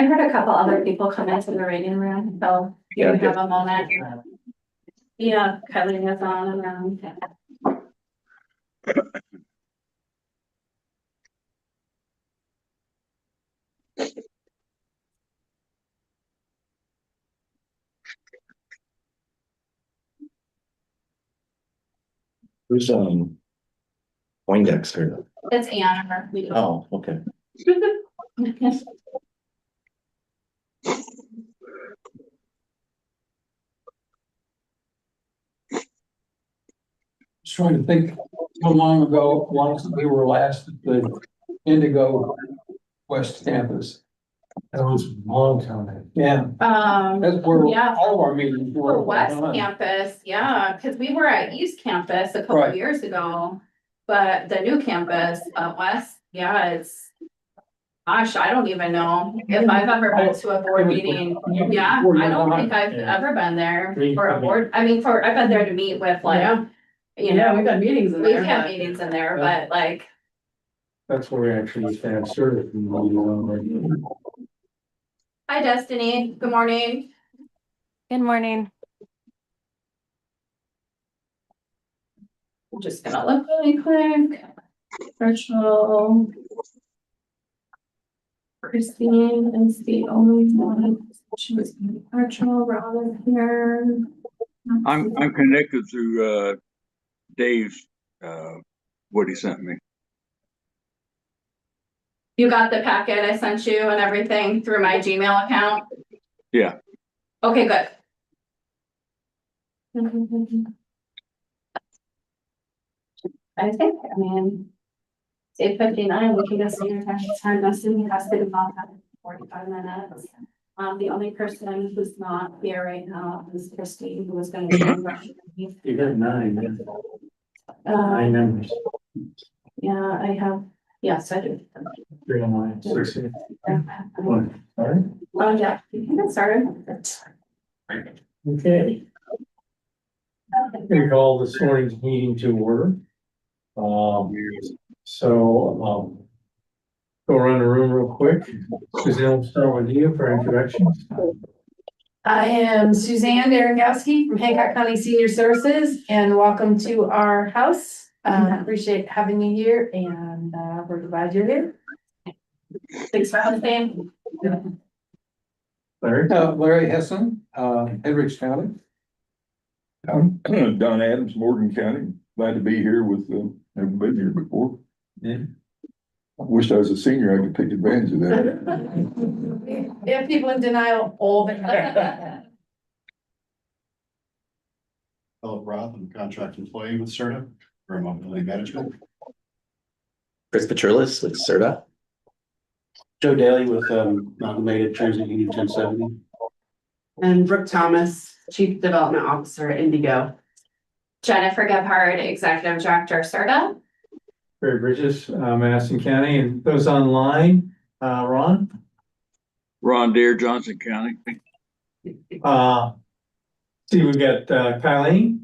I heard a couple other people come into the reading room, so you Yeah, have a moment. Yeah, Kylie is on around. Who's Poindexter? It's Anna. Oh, okay. Just trying to think how long ago we were last at the Indigo West Campus. That was a long time. Yeah, that's where Yeah. all of our meetings were. For West Campus, yeah, because we were at East Campus a couple Right. years ago. But the new campus, West, yeah, it's. Gosh, I don't even know if I've ever been to a board meeting. Yeah, I don't think I've ever been there for a board. I mean, I've been there to meet with like. You know, we've had meetings in there. we've had meetings in there, but like, That's where we actually used to have service. hi Destiny, good morning. Good morning. I'm just gonna look really quick. Virtual. Christine is the only one. She was virtual rather here. I'm connected through Dave's what he sent me. You got the packet I sent you and everything through my Gmail account? Yeah. Okay, good. I mean, it's 8:59, we can just see your time, assuming it has to be about 45 minutes. The only person who's not here right now is Christine, who was gonna be. You got 9. Uh, 9 members. yeah, I have, yes, I do. 3 on 9, 16. Oh, Sorry. yeah, you can get started. Okay. We call this morning's meeting to order. Go around the room real quick. Suzanne, we'll start with you for introductions. I am Suzanne Darengowski from Hancock County Senior Services, and welcome to our house. Appreciate having you here, and we're glad you're here. Thanks for hosting. Larry. Larry Hessen, Hendricks County. Don Adams, Morgan County. Glad to be here with, never been here before. Yeah. I wished I was a senior, I could take advantage of that. We have people in denial all the time. Philip Roth, I'm a contract employee with CIRTA for mobility management. Chris Petrulis with CIRTA. Joe Daly with Amalgamated Transit Union 1070. And Brooke Thomas, Chief Development Officer at Indigo. Jennifer Gebhardt, Executive Director, CIRTA. Barry Bridges, Madison County, and those online, Ron. Ron Deere, Johnson County. See, we got Kylie,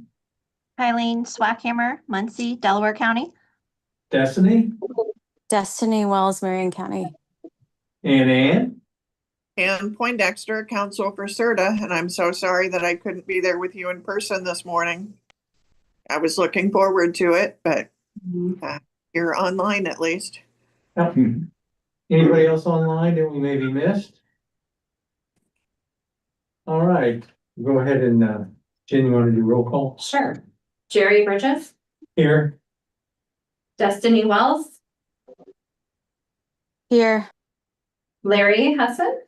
Eileen Swackhammer, Muncie, Delaware County. Destiny, Destiny Wells, Marion County. and Ann. And Poindexter, counsel for CIRTA, and I'm so sorry that I couldn't be there with you in person this morning. I was looking forward to it, but you're online at least. Anybody else online that we maybe missed? All right, go ahead and Jen, you want to do roll call? Sure. Jerry Bridges, Here. Destiny Wells, Here. Larry Hessen,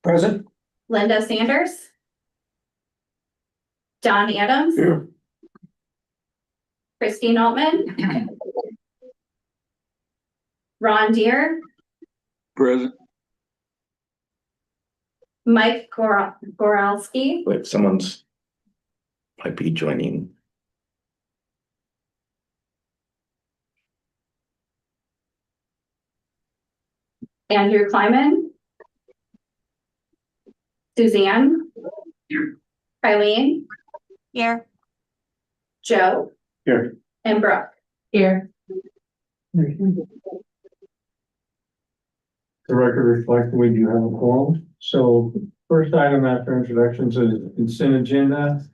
Present. Linda Sanders, Don Adams, Here. Christine Altman, Ron Deere, Present. Mike Goralski, Wait, someone's might be joining. Andrew Kleiman, Suzanne, Eileen, Here. Joe, Here. and Brooke. Here. The record reflects we do have a quorum. So first item after introductions is consent agenda.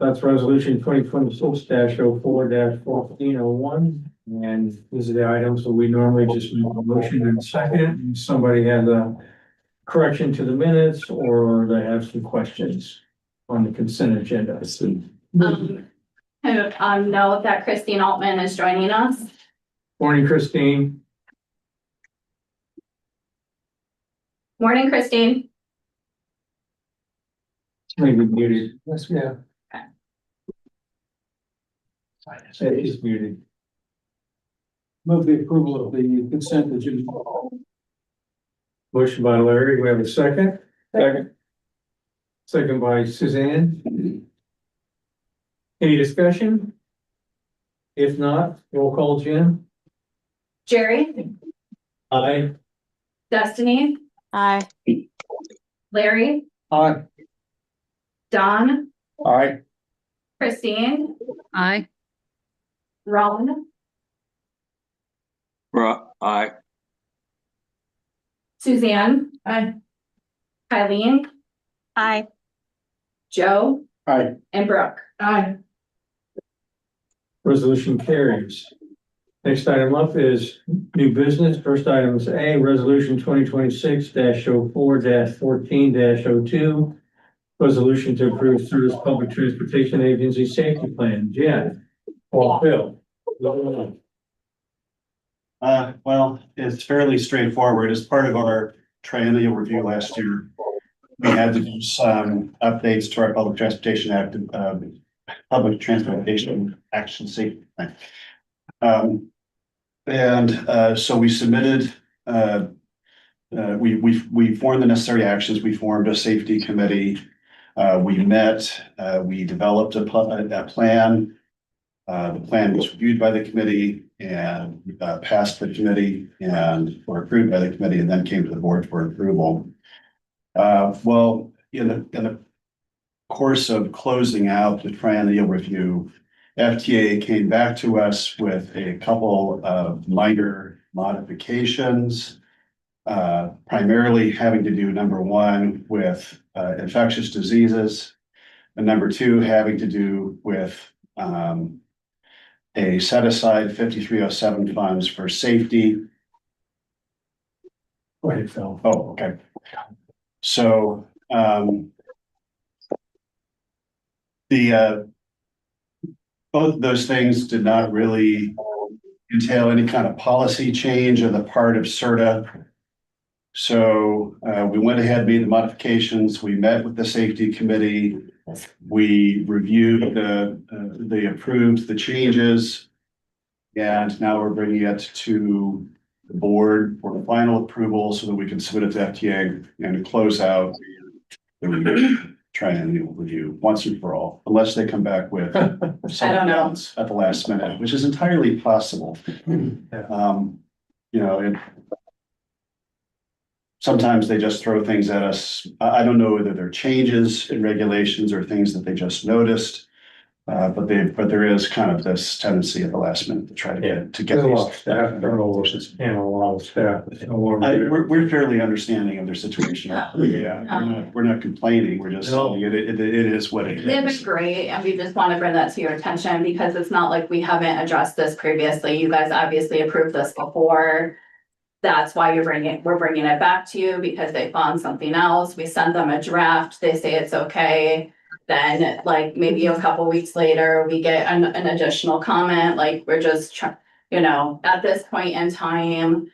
That's resolution 2026-04-1401. And these are the items that we normally just make a motion and second. And somebody has a correction to the minutes or they have some questions on the consent agenda. Note that Christine Altman is joining us. Morning, Christine. Morning, Christine. Maybe muted. Yes, yeah. It is muted. Move the approval of the consent agenda. Motion by Larry, we have a second. Second. Second by Suzanne. Any discussion? If not, roll call, Jim. Jerry, Aye. Destiny, Aye. Larry, Aye. Don, Aye. Christine, Aye. Ron, Aye. Suzanne, Aye. Eileen, Aye. Joe, Aye. and Brooke. Aye. Resolution carries. Next item up is new business. First item is A, resolution 2026-04-14-02. Resolution to approve Service Public Transportation Agency Safety Plan. Jen. Or Phil. Well, it's fairly straightforward. As part of our triennial review last year, we had to do some updates to our Public Transportation Act, Public Transportation Action Safety Plan. So we submitted, we formed the necessary actions. We formed a safety committee. We met, we developed a plan. The plan was reviewed by the committee and passed the committee and were approved by the committee and then came to the board for approval. Well, in the course of closing out the triennial review, FTA came back to us with a couple of minor modifications, primarily having to do, number one, with infectious diseases, and number two, having to do with a set aside 5307 funds for safety. Go ahead, Phil. Oh, okay. So both of those things did not really entail any kind of policy change on the part of CIRTA. So we went ahead, made the modifications. We met with the safety committee. We reviewed they approved the changes. And now we're bringing it to the board for the final approval so that we can submit it to FTA and close out the triennial review once and for all, unless they come back with something else at the last minute, which is entirely possible. Sometimes they just throw things at us. I don't know whether they're changes in regulations or things that they just noticed. But there is kind of this tendency at the last minute to try to get There's a lot of these. staff. I don't know if it's a lot of staff. We're fairly understanding of their situation. Yeah, we're not complaining. We're just saying it is what it They've been is. great, and we just want to bring that to your attention because it's not like we haven't addressed this previously. You guys obviously approved this before. That's why we're bringing it back to you because they found something else. We send them a draft. They say it's okay. Then like maybe a couple weeks later, we get an additional comment, like we're just, at this point in time,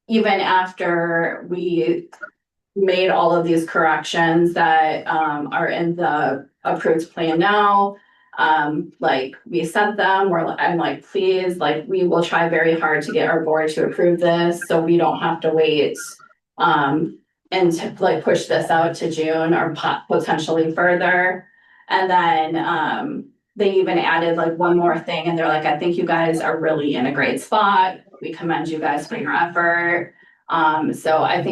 even after we made all of these corrections that are in the approved plan now, like we sent them, I'm like, please, like we will try very hard to get our board to approve this, so we don't have to wait and to like push this out to June or potentially further. And then they even added like one more thing and they're like, I think you guys are really in a great spot. We commend you guys for your effort. So I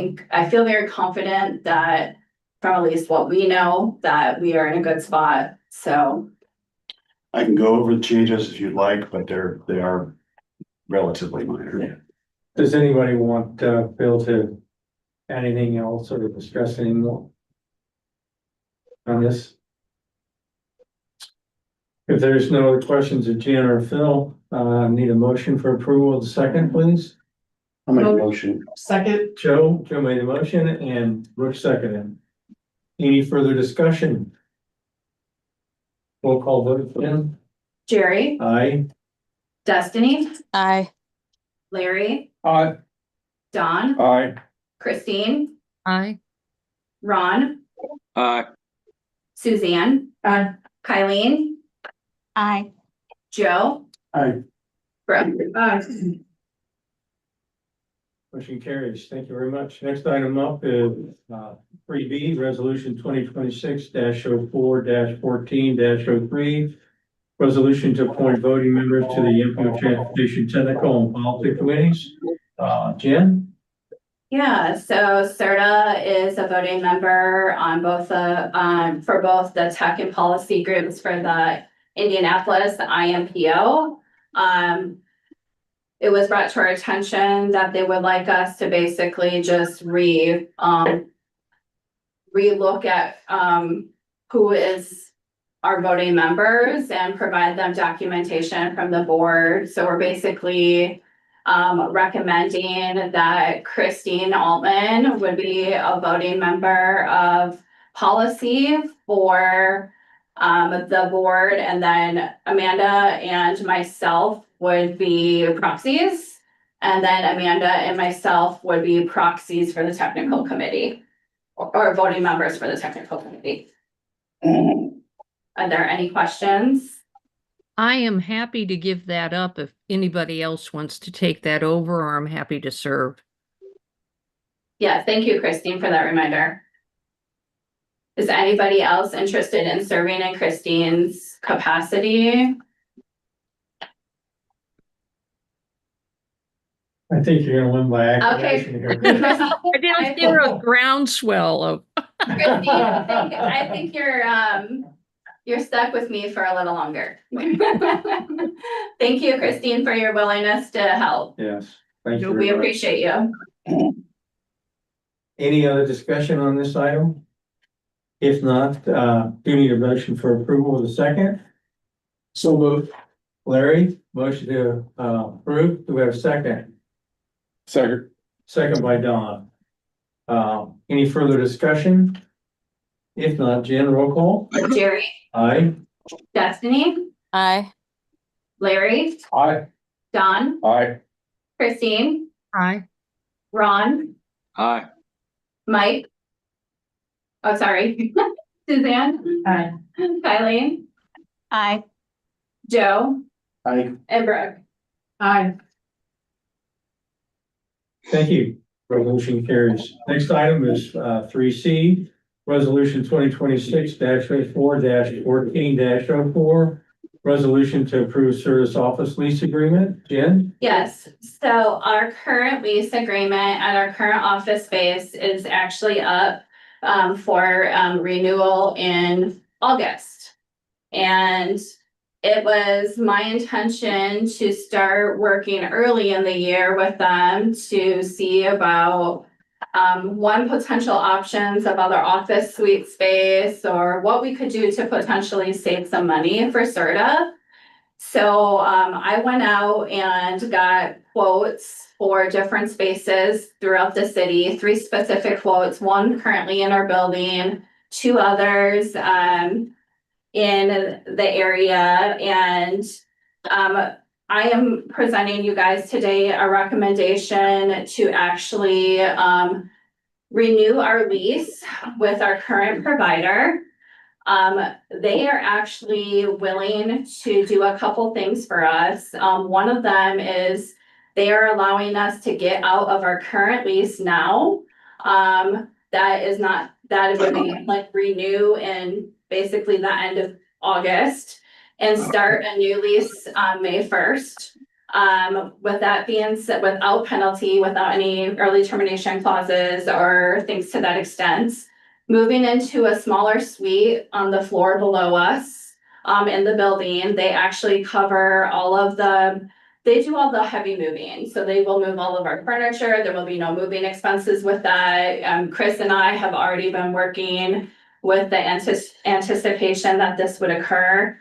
feel very confident that from at least what we know that we are in a good spot. So I can go over the changes if you'd like, but they are relatively minor. Does anybody want Bill to add anything else or discuss any more on this? If there's no other questions of Jan or Phil, need a motion for approval of the second, please. I'll make a motion. Second. Joe made a motion and Brooke seconded. Any further discussion? Roll call vote, Jim? Jerry, Aye. Destiny, Aye. Larry, Aye. Don, Aye. Christine, Aye. Ron, Aye. Suzanne, Aye. Kylie, Aye. Joe, Aye. Brooke. Motion carries. Thank you very much. Next item up is 3B, Resolution 2026-04-14-03. Resolution to appoint voting members to the Infield Transportation Technical and Policy Committees. Jen? Yeah, so CIRTA is a voting member on both for both the tech and policy groups for the Indianapolis IMPO. It was brought to our attention that they would like us to basically just relook at who is our voting members and provide them documentation from the board. So we're basically recommending that Christine Altman would be a voting member of policy for the board, and then Amanda and myself would be proxies. And then Amanda and myself would be proxies for the technical committee or voting members for the technical committee. Are there any questions? I am happy to give that up if anybody else wants to take that over, or I'm happy to serve. Yeah, thank you, Christine, for that reminder. Is anybody else interested in serving in Christine's capacity? I think you're gonna win by Okay. acclamation here. I didn't hear a groundswell of. Christine, I think you're stuck with me for a little longer. Thank you, Christine, for your willingness to help. Yes, thank you. We very much. appreciate you. Any other discussion on this item? If not, do you need a motion for approval of the second? So moved. Larry, motion to approve. Do we have a second? Second. Second by Don. Any further discussion? If not, Jen, roll call. Jerry, Aye. Destiny, Aye. Larry, Aye. Don, Aye. Christine, Aye. Ron, Aye. Mike. Oh, sorry. Suzanne, Aye. Kylie, Aye. Joe, Aye. and Brooke. Aye. Thank you. Resolution carries. Next item is 3C, Resolution 2026-04-14-04. Resolution to approve service office lease agreement. Jen? Yes, so our current lease agreement at our current office space is actually up for renewal in August. And it was my intention to start working early in the year with them to see about one, potential options of other office suite space or what we could do to potentially save some money for CIRTA. So I went out and got quotes for different spaces throughout the city, 3 specific quotes, 1 currently in our building, 2 others in the area. And I am presenting you guys today a recommendation to actually renew our lease with our current provider. They are actually willing to do a couple things for us. One of them is they are allowing us to get out of our current lease now. That would be like renew in basically the end of August and start a new lease on May 1st. With that being said, without penalty, without any early termination clauses or things to that extent. Moving into a smaller suite on the floor below us in the building. They actually cover all of the They do all the heavy moving, so they will move all of our furniture. There will be no moving expenses with that. Chris and I have already been working with the anticipation that this would occur.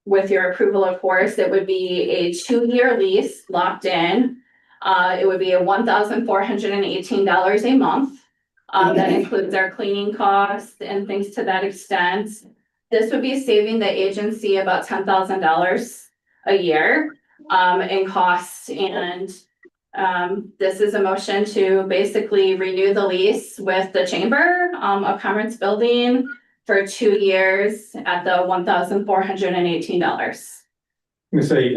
With your approval, of course, it would be a 2-year lease locked in. It would be a $1,418 a month. That includes our cleaning costs and things to that extent. This would be saving the agency about $10,000 a year in costs, and this is a motion to basically renew the lease with the Chamber of Commerce building for 2 years at the $1,418. I'm gonna say,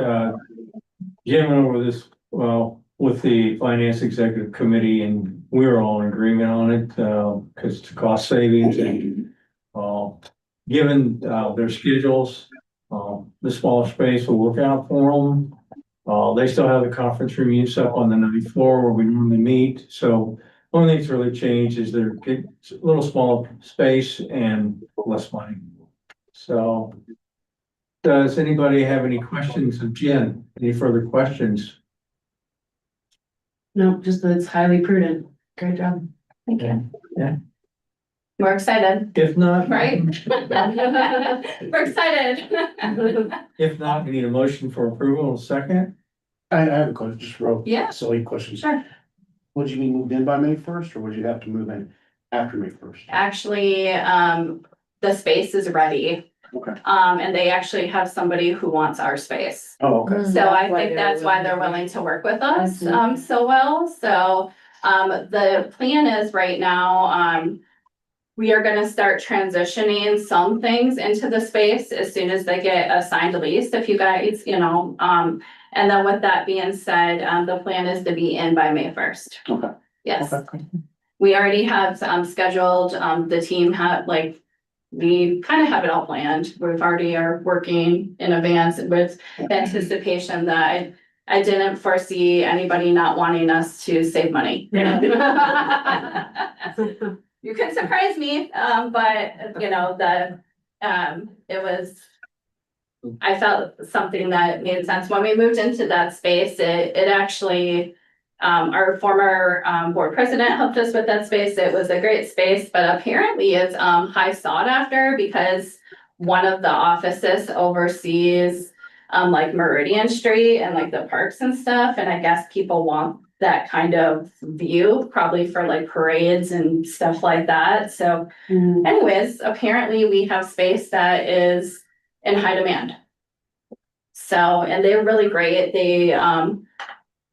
Jim went over this, well, with the Finance Executive Committee, and we were all in agreement on it, because it's cost savings and, given, their schedules, the smaller space will work out for them. They still have the conference room use up on the 9th floor where we normally meet, so one thing that's really changed is they're getting a little smaller space and less money. So, does anybody have any questions of Jen? Any further questions? No, just that it's highly prudent. Great job. Thank you. Yeah. We're excited, If not. right? We're excited. If not, we need a motion for approval, a second. I have a question, just real Yeah. silly questions. Sure. Would you be moved in by May 1st, or would you have to move in after May 1st? Actually, the space is ready. Okay. And they actually have somebody who wants our space. Oh, okay. So I think that's why they're willing to work with us, so well. So, the plan is right now, we are gonna start transitioning some things into the space as soon as they get a signed lease, if you guys, and then with that being said, the plan is to be in by May 1st. Okay. Yes. Okay. We already have scheduled, the team had we kind of have it all planned. We've already are working in advance with anticipation that I didn't foresee anybody not wanting us to save money. You can surprise me, but it was. I felt something that made sense. When we moved into that space, it actually, our former board president helped us with that space. It was a great space, but apparently it's high sought after because one of the offices oversees Meridian Street and the parks and stuff. And I guess people want that kind of view, probably for parades and stuff like that. So anyways, apparently we have space that is in high demand. So, and they're really great.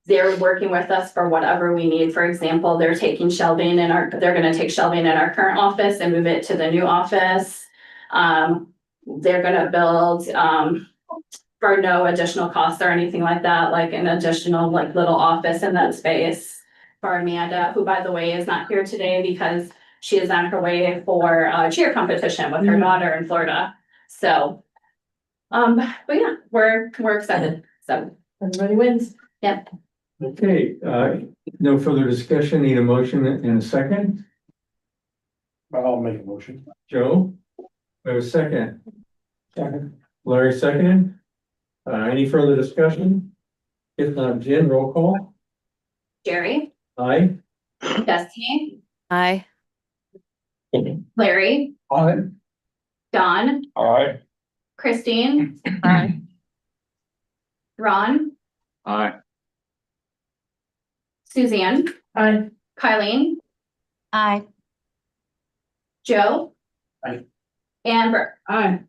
They're working with us for whatever we need. For example, they're taking shelving they're gonna take shelving in our current office and move it to the new office. They're gonna build, for no additional costs or anything like that, an additional little office in that space for Amanda, who, by the way, is not here today because she is on her way for a cheer competition with her daughter in Florida. So, but yeah, we're excited. So Everybody wins. Yep. Okay, no further discussion, need a motion in a second. I'll make a motion. Joe, we have a second. Second. Larry, second. Any further discussion? If not, Jen, roll call. Jerry, Aye. Destiny, Aye. Larry, Aye. Don, Aye. Christine, Aye. Ron, Aye. Suzanne, Aye. Kylie, Aye. Joe. Aye. Amber. Aye.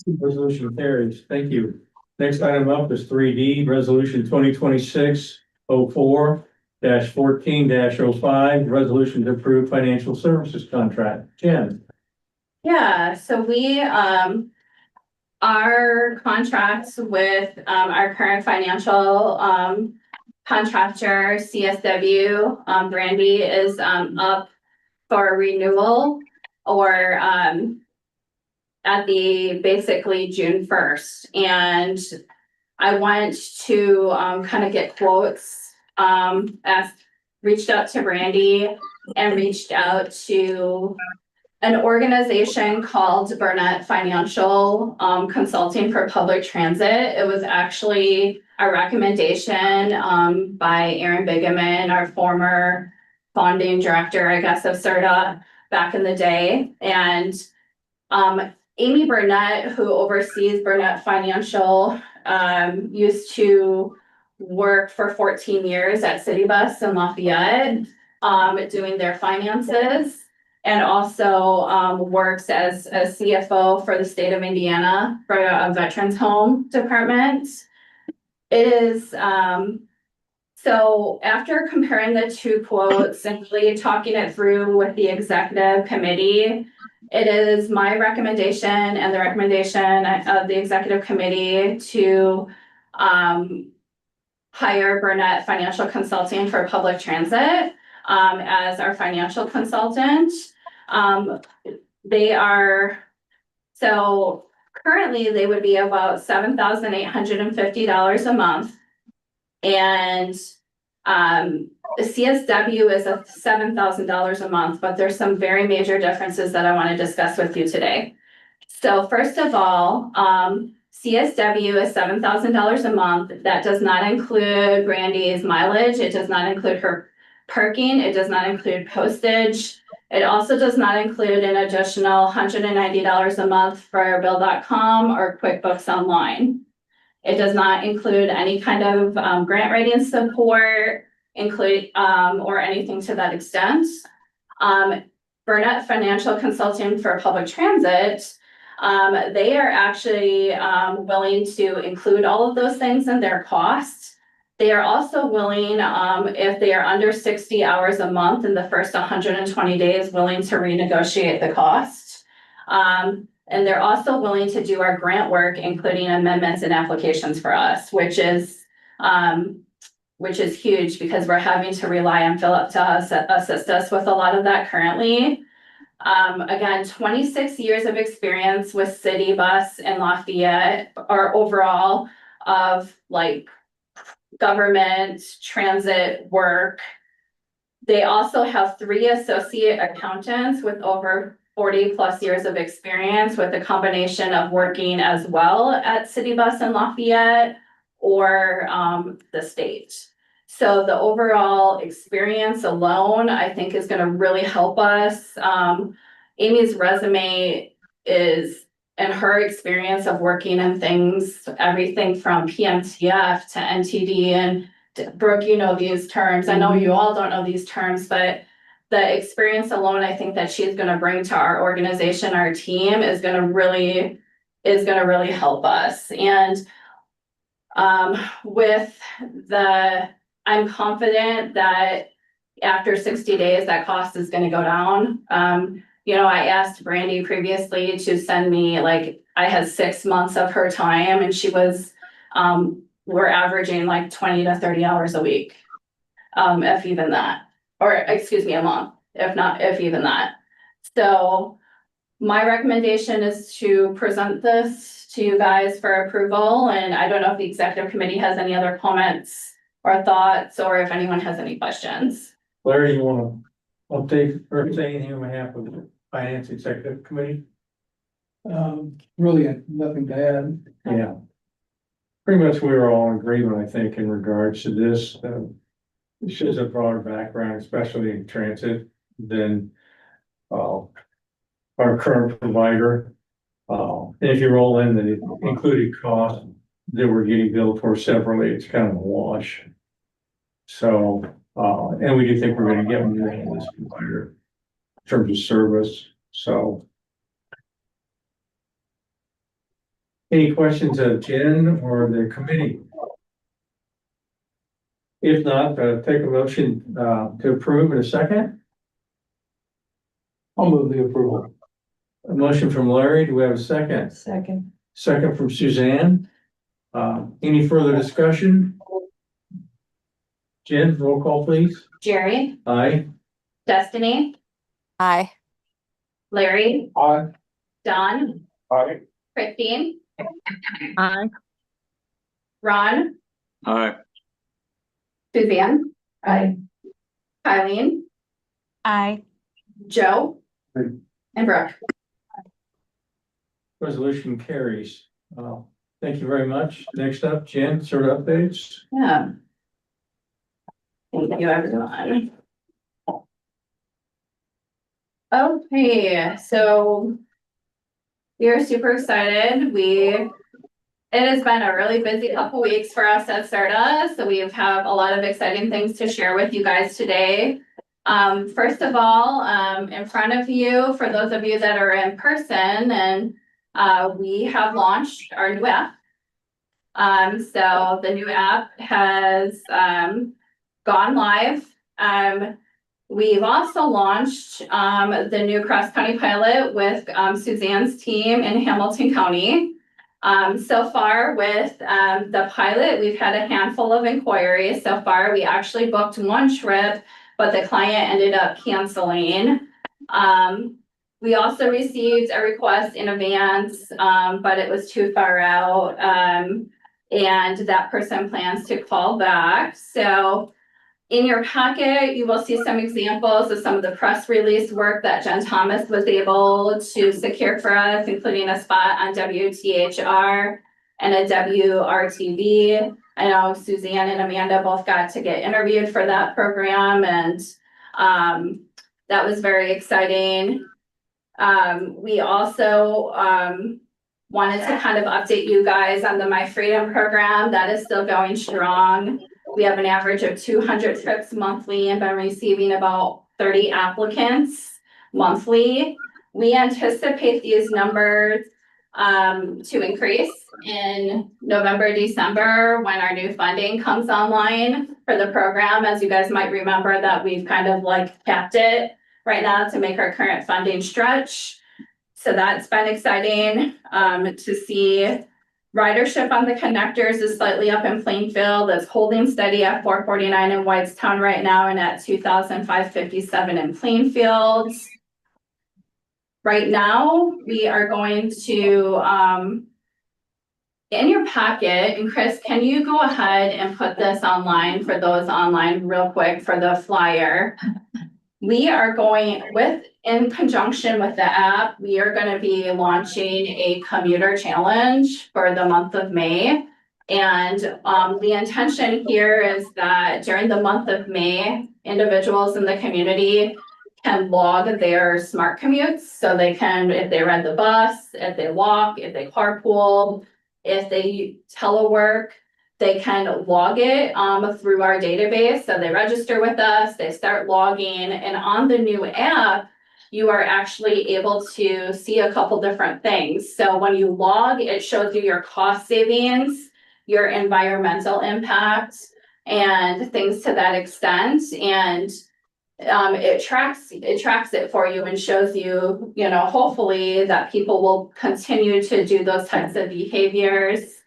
Resolution carries. Thank you. Next item up is 3D, Resolution 2026-04-14-05, resolution to approve financial services contract. Jen. Yeah, so we, our contracts with, our current financial, contractor, CSW, Brandy is, up for renewal or, at the basically June 1st. And I went to, kind of get quotes, reached out to Brandy and reached out to an organization called Burnett Financial Consulting for Public Transit. It was actually a recommendation by Aaron Bigeman, our former bonding director, I guess, of CIRTA back in the day. And Amy Burnett, who oversees Burnett Financial, used to work for 14 years at City Bus in Lafayette, doing their finances, and also works as a CFO for the state of Indiana for a veterans home department. It is so after comparing the two quotes and really talking it through with the executive committee, it is my recommendation and the recommendation of the executive committee to hire Burnett Financial Consulting for Public Transit as our financial consultant. They are, so currently they would be about $7,850 a month. And the CSW is a $7,000 a month, but there's some very major differences that I want to discuss with you today. So first of all, CSW is $7,000 a month. That does not include Brandy's mileage. It does not include her parking. It does not include postage. It also does not include an additional $190 a month for Bill.com or QuickBooks Online. It does not include any kind of grant writing support, or anything to that extent. Burnett Financial Consulting for Public Transit, they are actually willing to include all of those things in their costs. They are also willing, if they are under 60 hours a month in the first 120 days, willing to renegotiate the cost. And they're also willing to do our grant work, including amendments and applications for us, which is huge because we're having to rely on Philip to assist us with a lot of that currently. Again, 26 years of experience with City Bus and Lafayette, or overall of like government transit work. They also have 3 associate accountants with over 40 plus years of experience, with a combination of working as well at City Bus in Lafayette or the state. So the overall experience alone, I think, is going to really help us. Amy's resume is, and her experience of working in things, everything from PMTF to NTD, and Brooke, you know these terms. I know you all don't know these terms, but the experience alone, I think that she's going to bring to our organization, our team, is going to really help us. And I'm confident that after 60 days, that cost is going to go down. I asked Brandy previously to send me, like, I had 6 months of her time, and she was, we're averaging like 20 to 30 hours a week, if even that, or excuse me, a month, if even that. So my recommendation is to present this to you guys for approval, and I don't know if the executive committee has any other comments or thoughts, or if anyone has any questions. Larry, you want to update or say anything on behalf of the Finance Executive Committee? Really nothing to add. Yeah. Pretty much we were all in agreement, I think, in regards to this. She has a broader background, especially in transit, than our current provider. And if you roll in the included cost that we're getting billed for separately, it's kind of a wash. So, and we do think we're going to get more in this provider in terms of service. So, any questions of Jen or the committee? If not, take a motion to approve in a second. I'll move the approval. A motion from Larry. Do we have a second? Second. Second from Suzanne. Any further discussion? Jen, roll call, please. Jerry, Aye. Destiny, Aye. Larry, Aye. Don, Aye. Christine, Aye. Ron, Aye. Suzanne, Aye. Eileen, Aye. Joe, Aye. And Brooke. Resolution carries. Thank you very much. Next up, Jen, sort of updates. Yeah. Thank you, everyone. Okay, so we are super excited. It has been a really busy couple weeks for us at CIRTA, so we have a lot of exciting things to share with you guys today. First of all, in front of you, for those of you that are in person, and we have launched our new app. So the new app has gone live. We've also launched the new cross-county pilot with Suzanne's team in Hamilton County. So far with the pilot, we've had a handful of inquiries so far. We actually booked one trip, but the client ended up canceling. We also received a request in advance, but it was too far out. And that person plans to call back. So in your packet, you will see some examples of some of the press release work that Jen Thomas was able to secure for us, including a spot on WTHR and a WRTV. I know Suzanne and Amanda both got to get interviewed for that program, and that was very exciting. We also wanted to kind of update you guys on the My Freedom program. That is still going strong. We have an average of 200 trips monthly and been receiving about 30 applicants monthly. We anticipate these numbers to increase in November, December, when our new funding comes online for the program. As you guys might remember, that we've kind of like capped it right now to make our current funding stretch. So that's been exciting to see. Ridership on the connectors is slightly up in Plainfield. It's holding steady at 449 in Whitestown right now and at 2,557 in Plainfield. Right now, we are going to, in your packet, and Chris, can you go ahead and put this online for those online real quick for the flyer? We are going in conjunction with the app, we are going to be launching a commuter challenge for the month of May. And the intention here is that during the month of May, individuals in the community can log their smart commutes. So they can, if they ride the bus, if they walk, if they carpool, if they telework, they can log it through our database. So they register with us, they start logging, and on the new app, you are actually able to see a couple different things. So when you log, it shows you your cost savings, your environmental impact, and things to that extent. And it tracks it for you and shows you, hopefully that people will continue to do those types of behaviors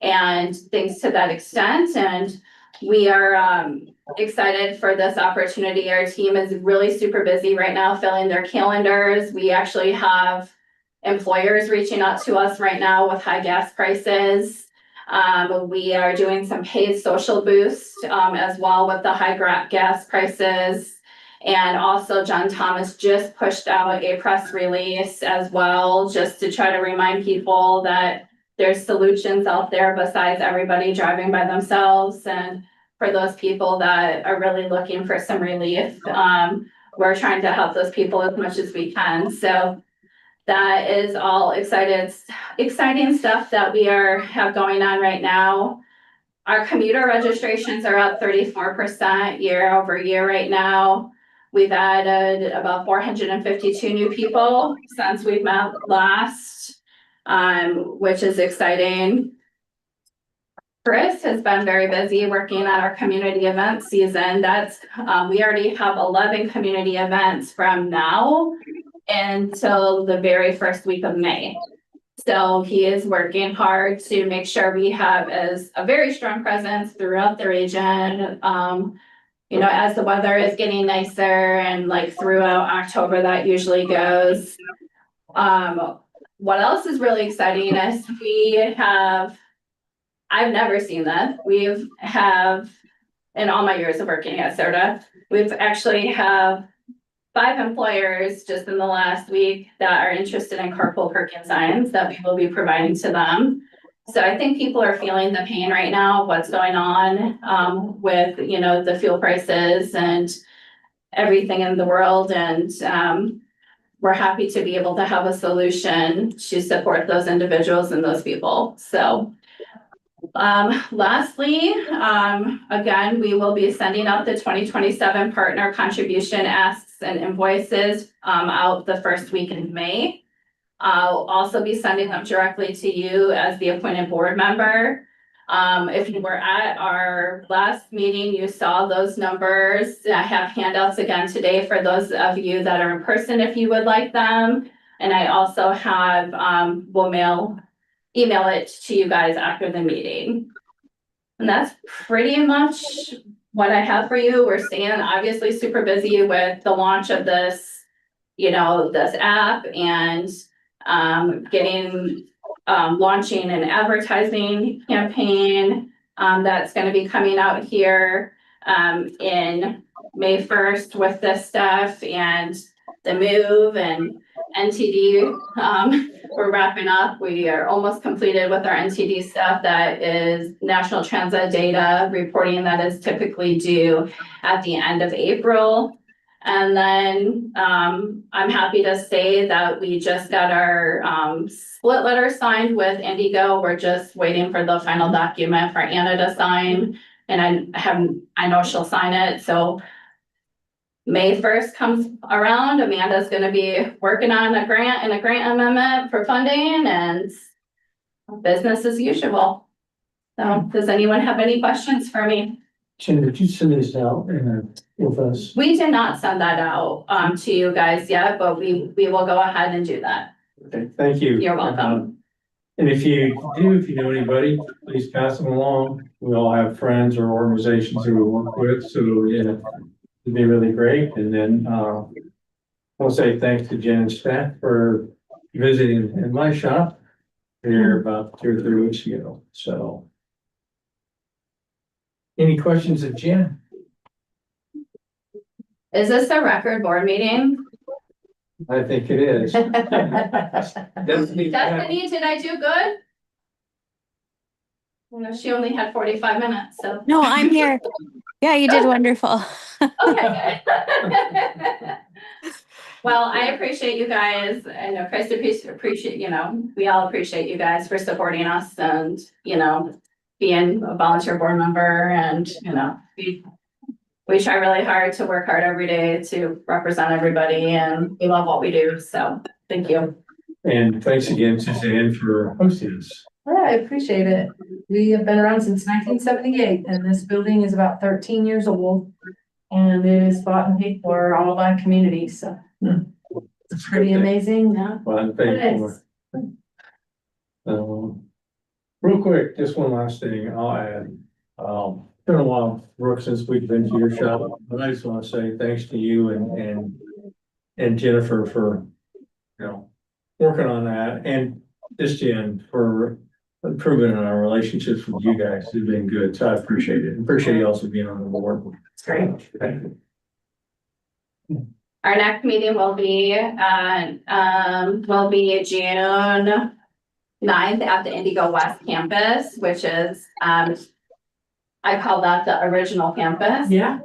and things to that extent. And we are excited for this opportunity. Our team is really super busy right now filling their calendars. We actually have employers reaching out to us right now with high gas prices. We are doing some paid social boost as well with the high gas prices. And also John Thomas just pushed out a press release as well, just to try to remind people that there's solutions out there besides everybody driving by themselves. And for those people that are really looking for some relief, we're trying to help those people as much as we can. So that is all exciting stuff that we have going on right now. Our commuter registrations are up 34% year over year right now. We've added about 452 new people since we've met last, which is exciting. Chris has been very busy working on our community event season. We already have 11 community events from now until the very first week of May. So he is working hard to make sure we have a very strong presence throughout the region. As the weather is getting nicer and like throughout October, that usually goes. What else is really exciting is I've never seen this. In all my years of working at CIRTA, we've actually have 5 employers just in the last week that are interested in carpool parking signs that we will be providing to them. So I think people are feeling the pain right now, what's going on with, you know, the fuel prices and everything in the world. And we're happy to be able to have a solution to support those individuals and those people. So lastly, again, we will be sending out the 2027 partner contribution asks and invoices out the first week in May. I'll also be sending them directly to you as the appointed board member. If you were at our last meeting, you saw those numbers. I have handouts again today for those of you that are in person if you would like them. And I also have, will email it to you guys after the meeting. And that's pretty much what I have for you. We're staying obviously super busy with the launch of this, you know, this app and launching an advertising campaign that's going to be coming out here in May 1st with this stuff and the move and NTD. We're wrapping up. We are almost completed with our NTD stuff. That is national transit data reporting that is typically due at the end of April. And then I'm happy to say that we just got our split letter signed with Indigo. We're just waiting for the final document for Anna to sign. And I know she'll sign it. So May 1st comes around, Amanda's gonna be working on a grant and a grant amendment for funding and business as usual. So does anyone have any questions for me? Jen, did you send this out with us? We did not send that out to you guys yet, but we will go ahead and do that. Okay, thank you. You're welcome. And if you know anybody, please pass them along. We all have friends or organizations who we work with, so yeah, it'd be really great. And then I'll say thanks to Jen and staff for visiting in my shop here about 2 or 3 weeks ago. So any questions of Jen? Is this a record board meeting? I think it is. Destiny, did I do good? You know, she only had 45 minutes, so. No, I'm here. Yeah, you did wonderful. Okay, good. Well, I appreciate you guys. I know Chris appreciate, you know, we all appreciate you guys for supporting us and, you know, being a volunteer board member and, you know, we try really hard to work hard every day to represent everybody and we love what we do. So thank you. And thanks again, Suzanne, for hosting us. Yeah, I appreciate it. We have been around since 1978 and this building is about 13 years old. And it is bought and paid for all by community, so it's pretty amazing. Yeah. Well, I'm thankful. Real quick, just one last thing I'll add. Been a while, Brooke, since we've been to your shop, but I just want to say thanks to you and Jennifer for, you know, working on that, and just Jen for improving our relationships with you guys. It's been good, so I appreciate it. Appreciate you also being on the board. It's great. Thank you. Our next meeting will be June 9th at the Indigo West campus, which is I call that the original campus. Yeah.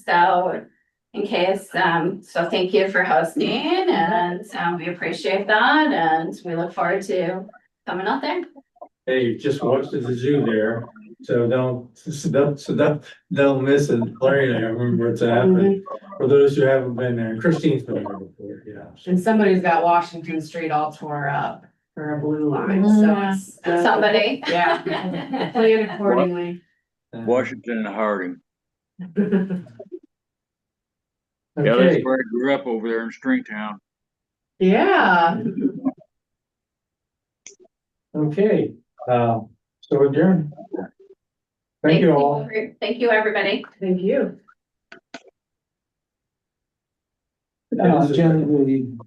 So in case, so thank you for hosting and we appreciate that and we look forward to coming out there. Hey, just watched the zoo there, so don't miss it. Larry and I remember what's happened. For those who haven't been there, Christine's been there before, yeah. And somebody's got Washington Street all tore up for a blue line, so it's. Somebody. Yeah. Plan accordingly. Washington and Harding. Yeah, that's Okay, where I grew up over there in Stringtown. Yeah. okay, so adjourn. Thank you all. Thank you, everybody. Thank you. Jen,